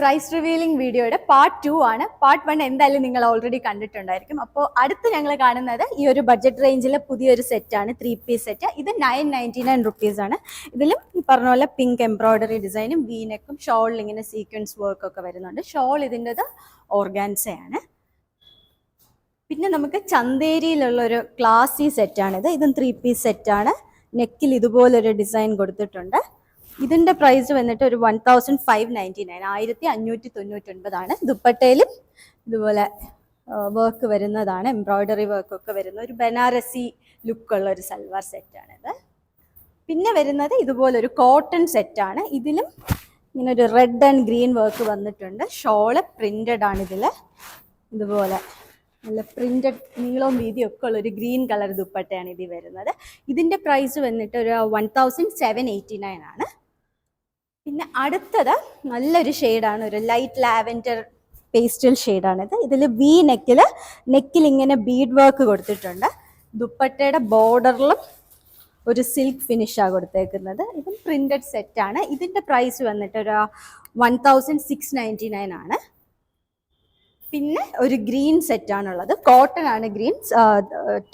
Price revealing വീഡിയോയുടെ part 2 ആണ്. Part 1 എന്തായാലും നിങ്ങൾ ഓൾറെഡി കണ്ടിട്ടുണ്ടായിരിക്കും. അപ്പോൾ അടുത്ത് ഞങ്ങൾ കാണുന്നത് ഈ ഒരു ബഡ്ജറ്റ് റേഞ്ചിലെ പുതിയൊരു സെറ്റാണ്, 3 പീസ് സെറ്റ്. ഇത് 999 റുപ്പീസ് ആണ്. ഇതിലും ഈ പറഞ്ഞ പോലെ പിങ്ക് എംബ്രോയിഡറി ഡിസൈനും വീനെക്കും ഷോളിൽ ഇങ്ങനെ സീക്വൻസ് വർക്ക് ഒക്കെ വരുന്നുണ്ട്. ഷോൾ ഇതിൻ്റെത് ഓർഗാൻസയാണ്. പിന്നെ നമുക്ക് ചന്തേരിയിലുള്ള ഒരു ക്ലാസി സെറ്റാണിത്. ഇതും 3 പീസ് സെറ്റാണ്. നെക്കിൽ ഇതുപോലൊരു ഡിസൈൻ കൊടുത്തിട്ടുണ്ട്. ഇതിൻ്റെ പ്രൈസ് വന്നിട്ട് ഒരു 1599, 1599. ദുപ്പട്ടയിലും ഇതുപോലെ വർക്ക് വരുന്നതാണ്, എംബ്രോയിഡറി വർക്കൊക്കെ വരുന്ന ഒരു ബനാറസി ലുക്കുള്ള ഒരു സൽവാർ സെറ്റാണിത്. പിന്നെ വരുന്നത് ഇതുപോലൊരു കോട്ടൺ സെറ്റാണ്. ഇതിലും ഇങ്ങനെ ഒരു റെഡ് ആൻഡ് ഗ്രീൻ വർക്ക് വന്നിട്ടുണ്ട്. ഷോള് പ്രിന്റഡ് ആണ്. ഇതിൽ ഇതുപോലെ നല്ല പ്രിന്റഡ് നീളവും വീതിയും ഒക്കെ ഉള്ള ഒരു ഗ്രീൻ കളർ ദുപ്പട്ടയാണ് ഇതിൽ വരുന്നത്. ഇതിൻ്റെ പ്രൈസ് വന്നിട്ട് ഒരു 1789 ആണ്. പിന്നെ അടുത്തത് നല്ലൊരു ഷെയ്ഡാണ്, ഒരു ലൈറ്റ് ലാവൻഡർ പേസ്റ്റൽ ഷെയ്ഡാണിത്. ഇതിൽ വി നെക്കിൽ ഇങ്ങനെ ബീഡ് വർക്ക് കൊടുത്തിട്ടുണ്ട്. ദുപ്പട്ടയുടെ ബോർഡറിലും ഒരു സിൽക്ക് ഫിനിഷാണ് കൊടുത്തേക്കുന്നത്. ഇതും പ്രിന്റഡ് സെറ്റാണ്. ഇതിൻ്റെ പ്രൈസ് വന്നിട്ട് ഒരു 1699 ആണ്. പിന്നെ ഒരു ഗ്രീൻ സെറ്റാണുള്ളത്. കോട്ടൺ ആണ്, ഗ്രീൻ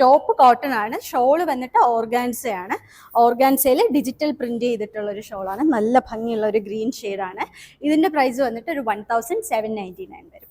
ടോപ്പ് കോട്ടൺ ആണ്. ഷോള് വന്നിട്ട് ഓർഗാൻസയാണ്. ഓർഗാൻസയിൽ ഡിജിറ്റൽ പ്രിന്റ് ചെയ്തിട്ടുള്ള ഒരു ഷോളാണ്. നല്ല ഭംഗിയുള്ള ഒരു ഗ്രീൻ ഷെയ്ഡാണ്. ഇതിൻ്റെ പ്രൈസ് വന്നിട്ട് ഒരു 1799 വരും.